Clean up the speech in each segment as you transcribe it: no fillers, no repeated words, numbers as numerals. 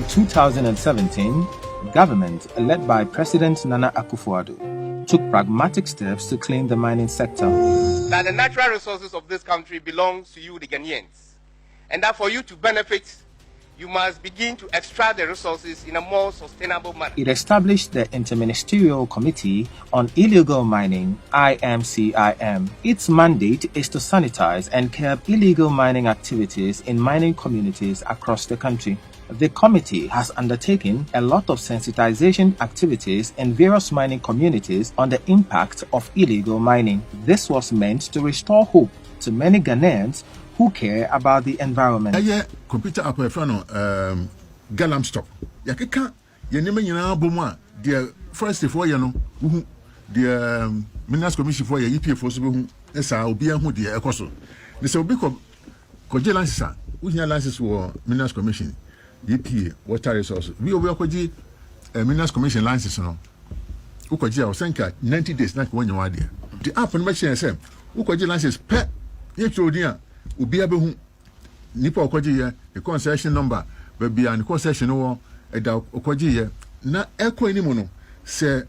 2017, government, led by President Nana Akufo-Addo, took pragmatic steps to clean the mining sector. That the natural resources of this country belongs to you, the Ghanaians, and that for you to benefit, you must begin to extract the resources in a more sustainable manner. It established the Interministerial Committee on Illegal Mining, IMCIM. Its mandate is to sanitize and curb illegal mining activities in mining communities across the country. The committee has undertaken a lot of sensitization activities in various mining communities on the impact of illegal mining. This was meant to restore hope to many Ghanaians who care about the environment. Computer app Galamsey Yakeka yenema nyina bomu the first for ye no the Minerals Commission for ye EPA for so be hu esa obi hu de ekoso ne se obi ko license we hear license for Minerals Commission EPA water resource we obi akoji Minerals Commission license no ukoji o senka 90 days na ko nyawa de the app no machine say ukoji license pe ye chodi a obi abehu nipa okoji ye the concession number baby and concession wo eda okoji ye na eko ni mu no se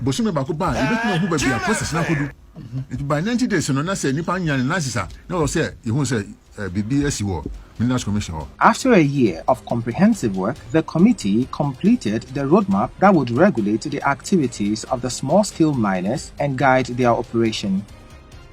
bosume ba ko ba e betu hu baby a process na kodu it by 90 days no na se nipa nya na sisa na o se e hu se bibi asi wo Minerals Commission. After a year of comprehensive work, the committee completed the roadmap that would regulate the activities of the small-scale miners and guide their operation.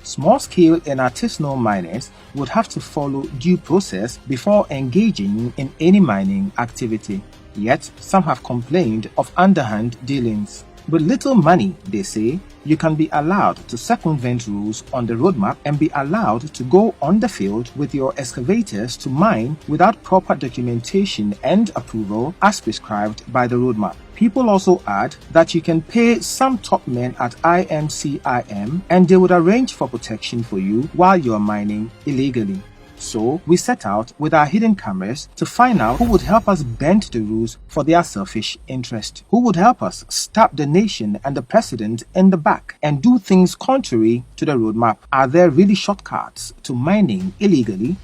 Small-scale and artisanal miners would have to follow due process before engaging in any mining activity. Yet, some have complained of underhand dealings. With little money, they say, you can be allowed to circumvent rules on the roadmap and be allowed to go on the field with your excavators to mine without proper documentation and approval as prescribed by the roadmap. People also add that you can pay some top men at IMCIM and they would arrange for protection for you while you're mining illegally. So we set out with our hidden cameras to find out who would help us bend the rules for their selfish interest, who would help us stab the nation and the president in the back and do things contrary to the roadmap. Are there really shortcuts to mining illegally?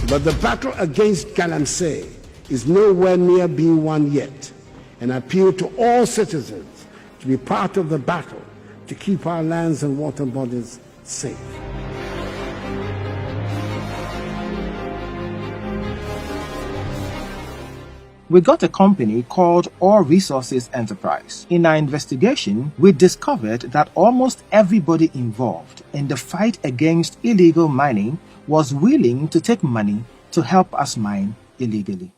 But the battle against Galamsey is nowhere near being won yet, and I appeal to all citizens to be part of the battle to keep our lands and water bodies safe. We got a company called Ore Resources Enterprise. In our investigation, we discovered that almost everybody involved in the fight against illegal mining was willing to take money to help us mine illegally.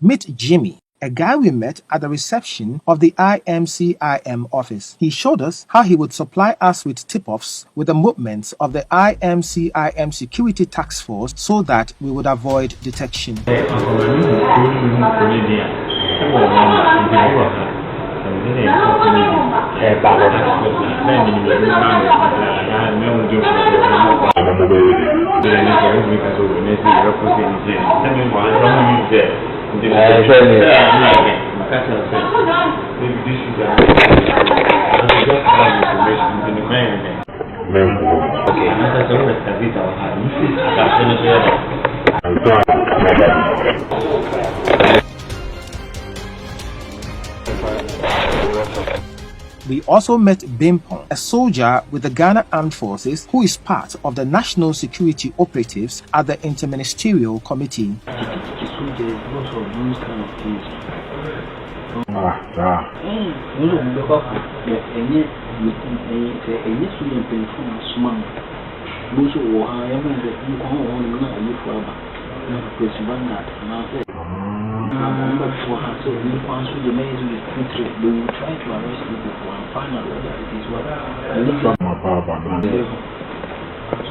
Meet Jimmy, a guy we met at the reception of the IMCIM office. He showed us how he would supply us with tip-offs with the movements of the IMCIM security task force so that we would avoid detection. We also met Bimpon, a soldier with the Ghana Armed Forces who is part of the National Security Operatives at the Interministerial Committee. So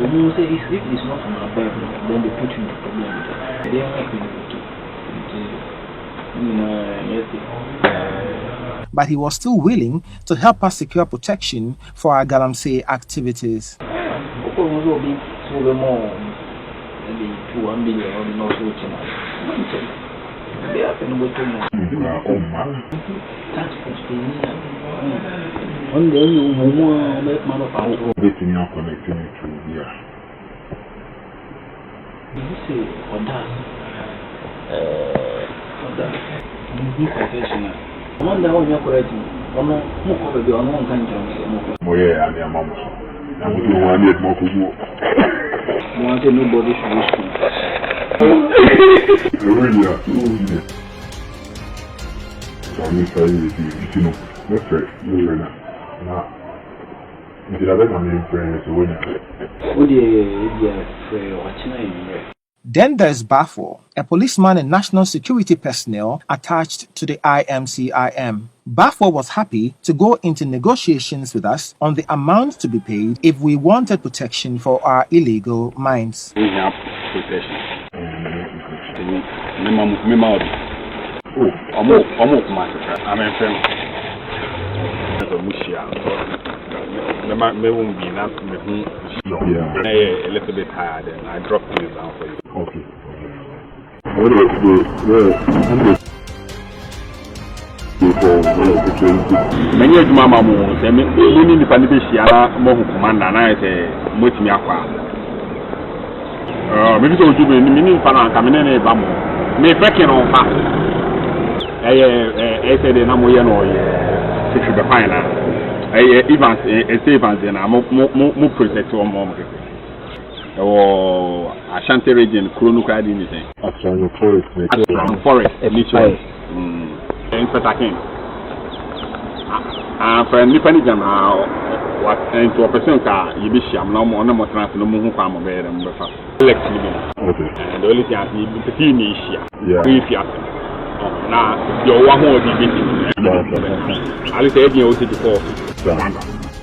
you say if it's not from our Bible, then they put you in the problem with that. They are not going to But he was still willing to help us secure protection for our Galamsey activities. On the new home, make man of our own. This in your connecting to here. You say, on that, new confession. I wonder how you're correct. On no more of the unknown country. Oh, yeah, and your mom. I would do one year more to go. Wanted nobody should wish to. Really, I'm sorry, you know, that's right. Now, if you have any friends, Then there's Bafo, a policeman and national security personnel attached to the IMCIM. Bafo was happy to go into negotiations with us on the amount to be paid if we wanted protection for our illegal mines. We have protection. I'm a friend. May won't be enough with me. A little bit tired, and I dropped this down for you. Okay. Many of Mamma Moon, they mean the Panibisiana, Mohu Commander, and I say, Mutimiaqua. Maybe so to be meaning Pana coming in a bamo. May breaking on fast. I said, Namoyano, Sister the Pina. Evans, Evans, and I'm more protect on mom. Or Ashanti region, Kurunuka, anything. Forest, Mitchell. In Patakin. For Nippanigan, what into a person car, you be sham no more, no more trans, no more farm of bed and breakfast. Let's live in. And the only thing I need to see me here. Now, you're one more I'll say, you before.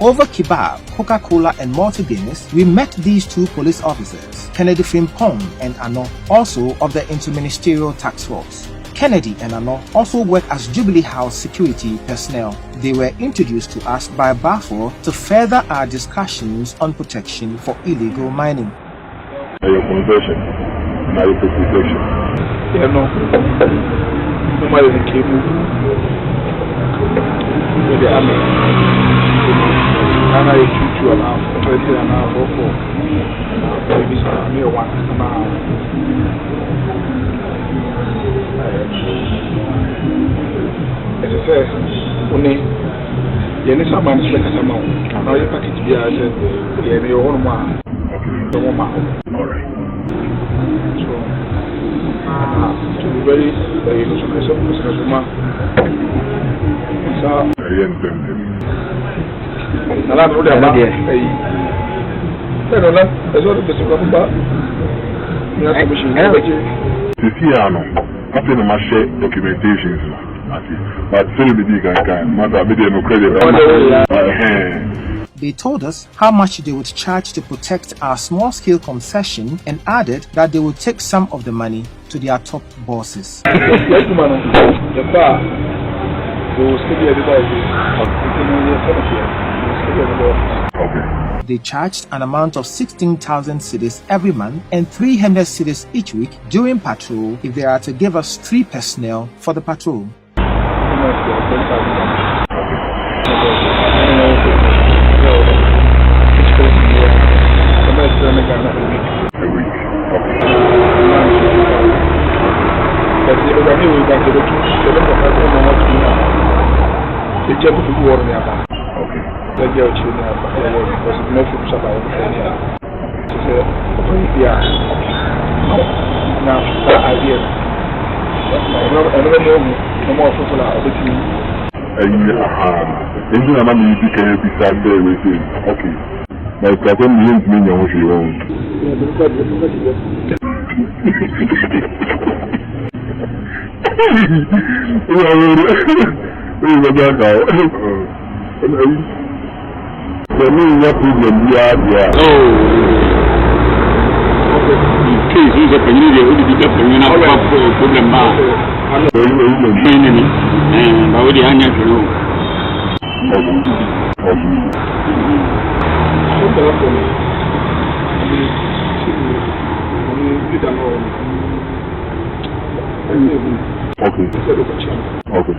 Over Kebab, Coca-Cola and Malta Guinness, we met these two police officers, Kennedy Frimpong and Ano, also of the Interministerial Task Force. Kennedy and Ano also work as Jubilee House security personnel. They were introduced to us by Bafo to further our discussions on protection for illegal mining. Your conversion, now your protection. Yeah, no. Nobody in the cable. With the army. And I shoot you around 20 and a half or 4. Maybe some near 1 and a half. As I said, only Yenny Saman is like a Saman. Now you package be I said, Yenny your own man. The woman. Alright. So, to be very woman. So, I don't know that. I don't know. That's what the person about. I think my share documentations. But They told us how much they would charge to protect our small-scale concession and added that they would take some of the money to their top bosses. They charged an amount of 16,000 cedis every month and 300 cedis each week during patrol if they are to give us 3 personnel for the patrol. Okay.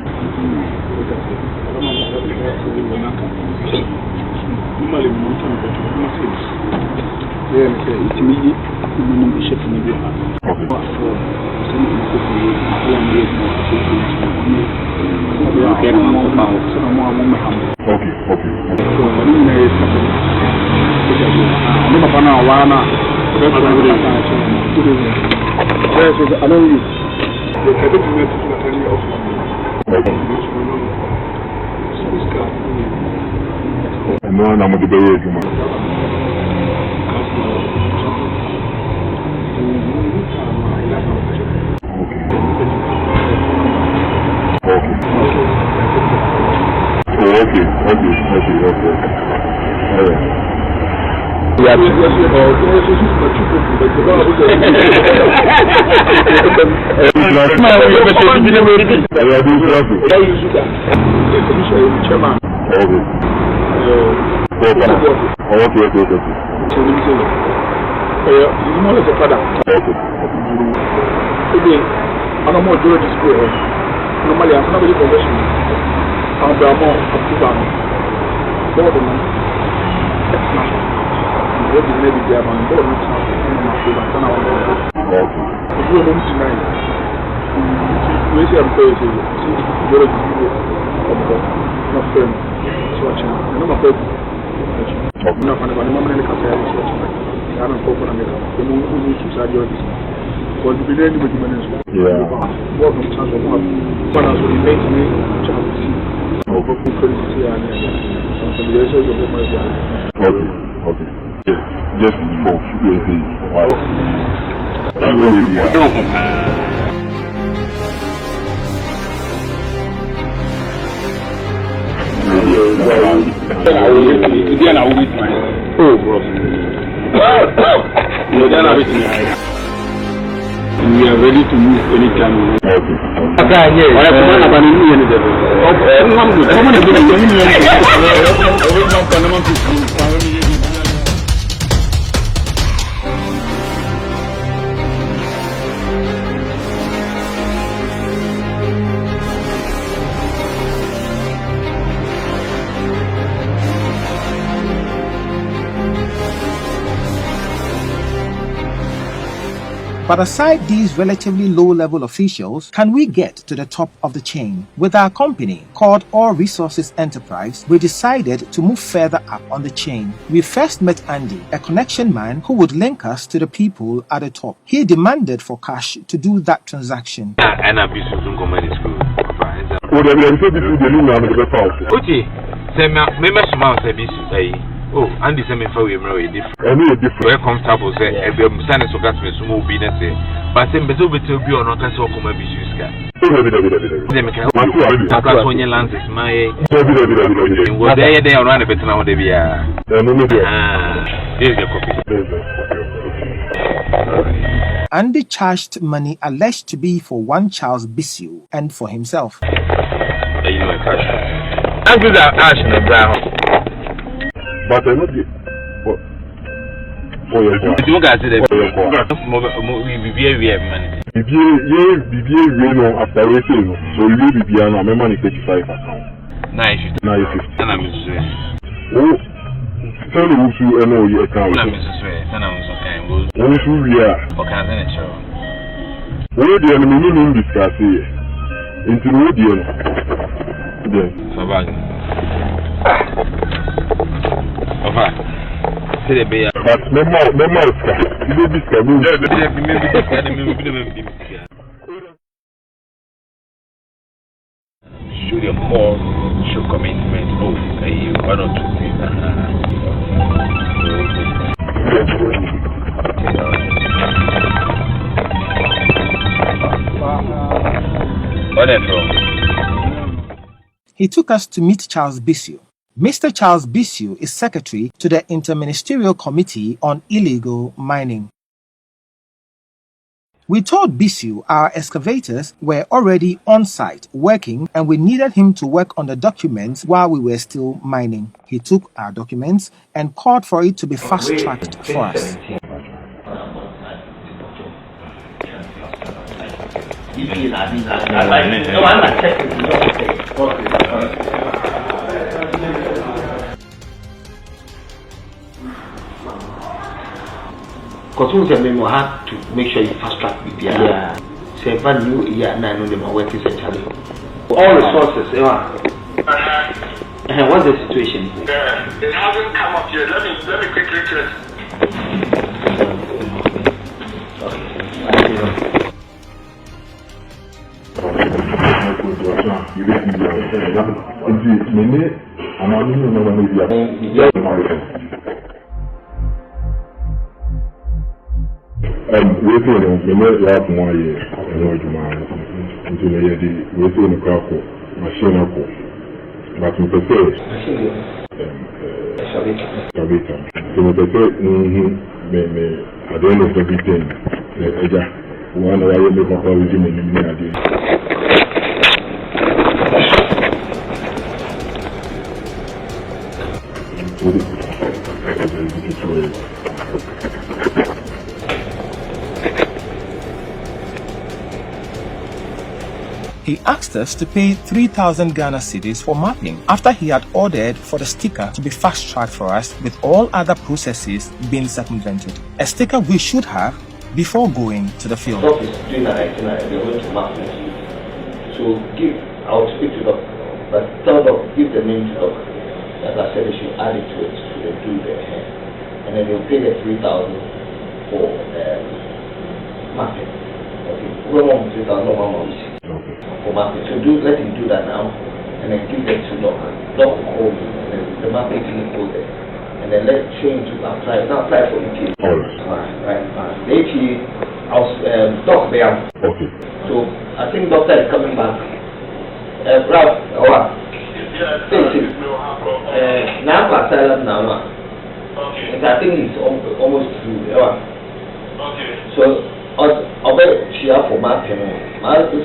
No, I'm going to be able to. We are ready to move anytime. But aside these relatively low-level officials, can we get to the top of the chain? With our company, called All Resources Enterprise, we decided to move further up on the chain. We first met Andy, a connection man who would link us to the people at the top. He demanded for cash to do that transaction. Oh, Andy sent me for we different. Very comfortable, say, and be standing so gas me some more be net. But then better to be on a castle come be Suska. That's when your lands is my. What they are on a bit now, they be here's your copy. Andy charged money alleged to be for one Charles Bissell and for himself. You know, cash. I'm good at Ash and Brown. But I'm not what? For your boy. You guys did it. We very money. BBA, no, after waiting, so you will be on my money 35. Nice. And I'm oh, tell you who you know your account. I'm and I'm so kind. Who we are. What kind of show? Where the enemy in discuss here? Into the audience. Then. But show your call, show commitment. Okay, one or two things. He took us to meet Charles Bissell. Mr. Charles Bissell is secretary to the Interministerial Committee on Illegal Mining. We told Bissell our excavators were already on site working and we needed him to work on the documents while we were still mining. He took our documents and called for it to be fast-tracked for us. Because we have to make sure you fast track with the say, but you, I know them are working centrally. All resources, what's the situation? It hasn't come up yet. Let me quickly check. We're going to make 1 year until we're going to crack machine up. But we prefer Sabita. So we prefer at the end of everything. One hour you make a call with him in the He asked us to pay 3,000 Ghana cedis for mapping after he had ordered for the sticker to be fast-tracked for us with all other processes being circumvented. A sticker we should have before going to the field. Doc is doing an itinerary, they're going to map next week. So I'll speak to Doc, but tell Doc, give the name to Doc. As I said, they should add it to it, so they do their hair. And then they'll pay the 3,000 for mapping. Okay, we want 3,000, no one wants for mapping. So let him do that now, and then give it to Doc. Doc will call you, and then the mapping team will go there. And then let's train to apply for EPA. Right. The EPA, Doc there. Okay. So I think Doctor is coming back. Ralph, now I think it's almost through. Okay. So I'll bet she have for mapping. Mapping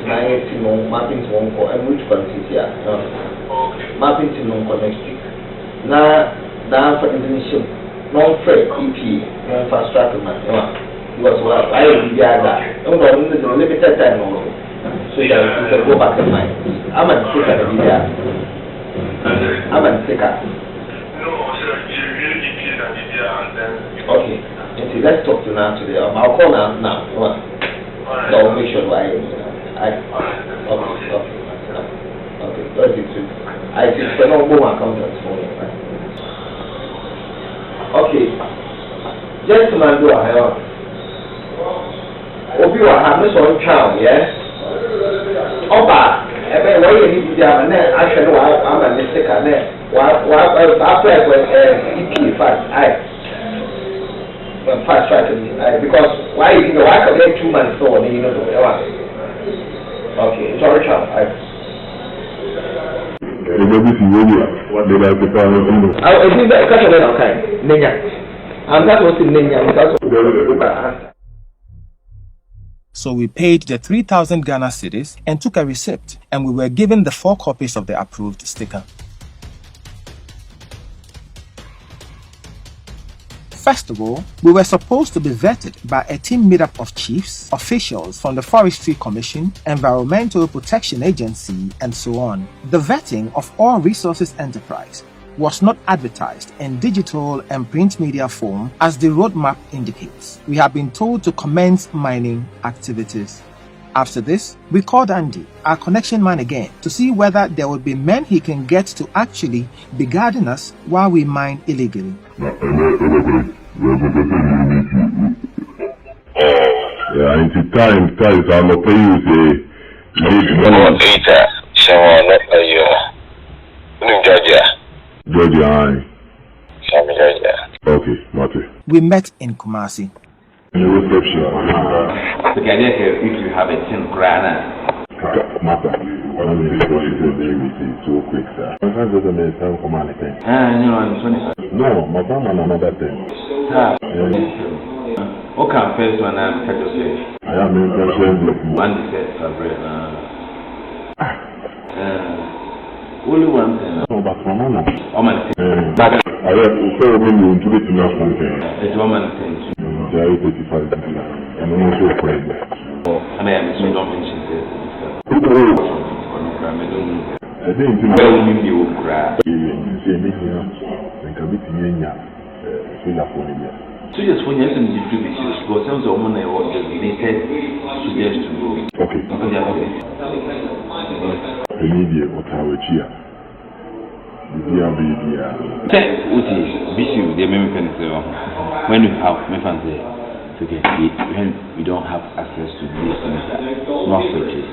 mapping to one for and which countries here. Okay. Mapping to non next week. Now for definition, non-free EP, non-fast track man. Because I will be that. No, this is a limited time only. So you can go back in mind. I'm a sticker the video. I'm a sticker. No, sir, you really EP and video and then. Okay. Let's talk to now today. I'll call now. So I'll make sure okay. That's it too. I think the no more accountants for you. Okay, gentlemen, do I have? Obi wa have no son child, yes? Oba, why you need to have an action? I'm a mistake, and after EP fast, fast track because why you know I can get 2 months so you know okay, sorry, child. So we paid the 3,000 Ghana cedis and took a receipt, and we were given the 4 copies of the approved sticker. First of all, we were supposed to be vetted by a team made up of chiefs, officials from the Forestry Commission, Environmental Protection Agency, and so on. The vetting of All Resources Enterprise was not advertised in digital and print media form as the roadmap indicates. We have been told to commence mining activities. After this, we called Andy, our connection man again, to see whether there would be men he can get to actually be guarding us while we mine illegally. Into time, I'm going to pay you Georgia. Okay, Marty. We met in Kumasi. In the reception. If you have a 10 grand. Matter. I mean, so quick, sir. My friend doesn't make time for money. No, I'm 25. No, my family another thing. Okay, first one I'm I am in person. One set fabric. Only one thing. No, but my mama. But I have to when you do it enough something. It's woman thing. They are 35. And I'm also afraid. And I am so don't mention this. So just when you have to do this, because some of the women are designated suggest to go. Okay. Immediate what I would cheer. When you have when we don't have access to this not purchase.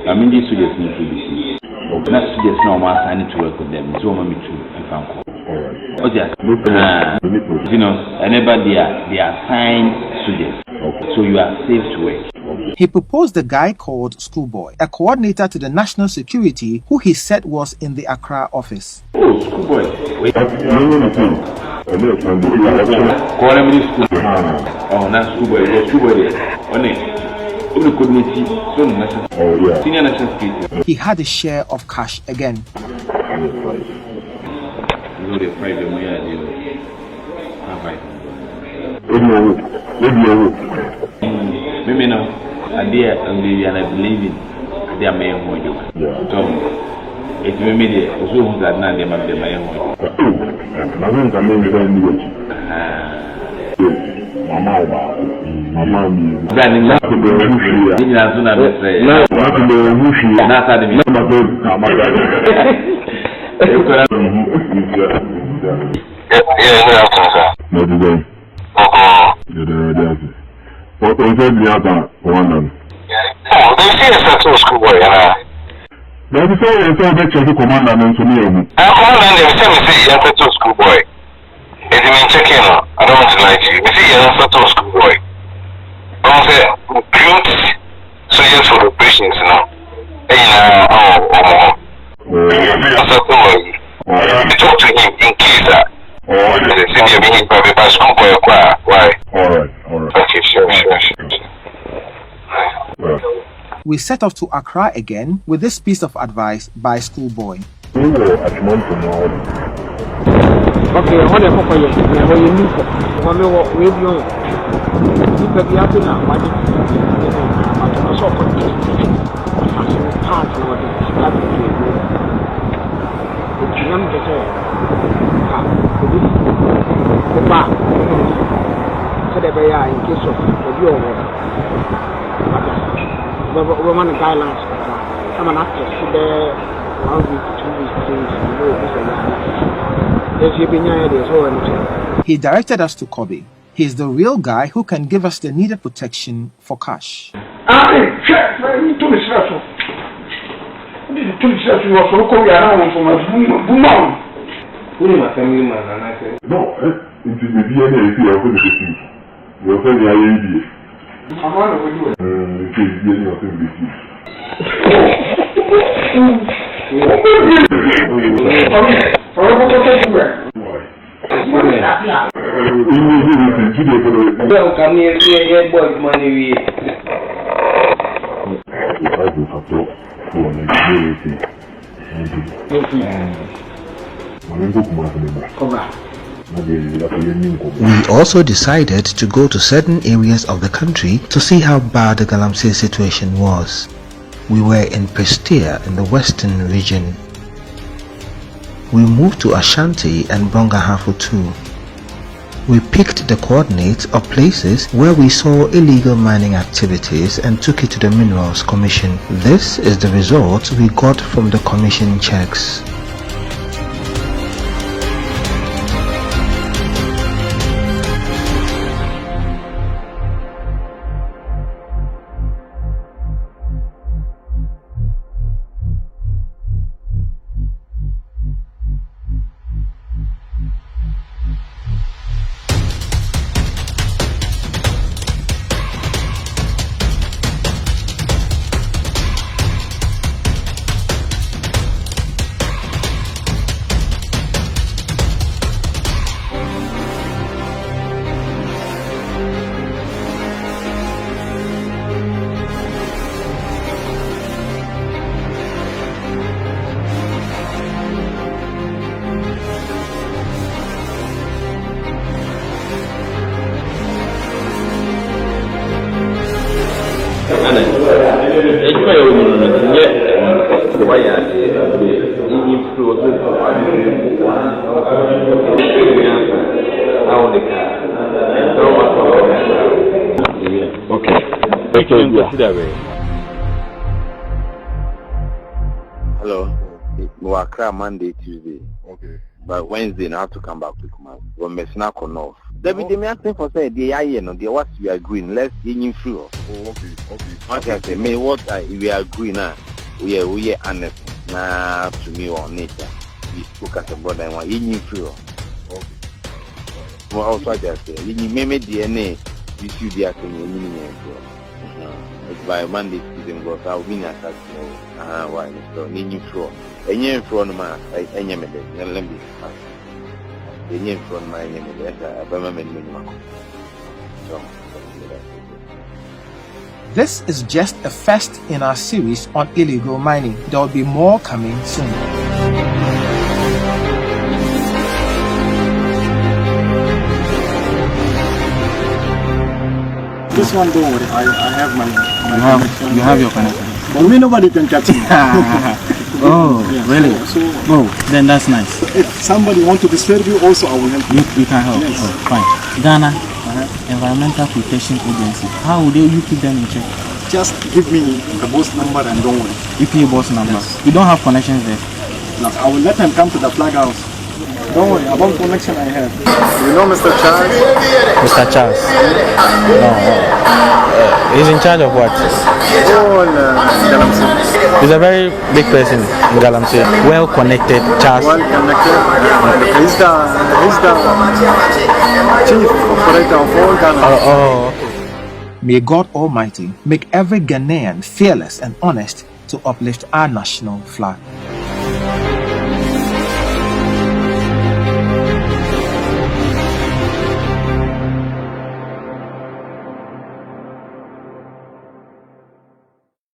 I mean these suggest need to be not suggest no more signing to work with them. So mommy to you know, whenever they are assigned students, so you are safe to work. He proposed a guy called Schoolboy, a coordinator to the national security who he said was in the Accra office. Oh, Schoolboy. Wait. Oh, not Schoolboy. Schoolboy there. Senior national security. He had a share of cash again. Maybe no. I believe in their main one. So it's maybe the Zoom that now they might be my own. What was the other one? Oh, they see a settled schoolboy. There is always a better commander than to me. I'm commander, they say, you're a settled schoolboy. If you mean checking, I don't want to lie to you. You see, you're a settled schoolboy. I say, recruit soldiers for operations, you know. You talk to him in case that. You're being by schoolboy. Why? Alright. Okay, sure. We set off to Accra again with this piece of advice by Schoolboy. Okay, what you need for? We in case of your Roman guidelines. I'm an actor, so there 1 week, 2 weeks, He directed us to Kobe. He's the real guy who can give us the needed protection for cash. We also decided to go to certain areas of the country to see how bad the Galamsey situation was. We were in Prestea in the western region. We moved to Ashanti and Brongahafu too. We picked the coordinates of places where we saw illegal mining activities and took it to the Minerals Commission. This is the result we got from the commission checks. Hello. We are cry Monday, Tuesday. Okay. But Wednesday, I have to come back to Kumasi. We're messing up on off. David, they may ask for say the I know the what we are agreeing. Let's in through. Oh, okay. Okay. Me what we are agreeing now. We are honest. Nah, to me on nature. We spoke as a brother and in through. Okay. Well, also I just say you may DNA. You see the thing it's by Monday, Tuesday, because I'll be at that. Why? So, in through. Any from my any minute, let me any from my This is just a first in our series on illegal mining. There will be more coming soon. This one, don't worry. I have my connection. You have your connection. But me, nobody can catch me. Oh, yeah, really? So, then that's nice. If somebody wants to disturb you, also I will help you. You can help. Yes. Oh, fine. Ghana Environmental Protection Agency. How will you keep them in check? Just give me the boss number and don't worry. EPA boss number. Yes. You don't have connections there. No, I will let them come to the flag house. Don't worry about connection I have. You know Mr. Charles? Mr. Charles? No. He's in charge of what? Galamsey. He's a very big person in Galamsey. Well connected, Charles. Well connected. He's the chief operator of all Ghana. Okay. May God Almighty make every Ghanaian fearless and honest to uplift our national flag.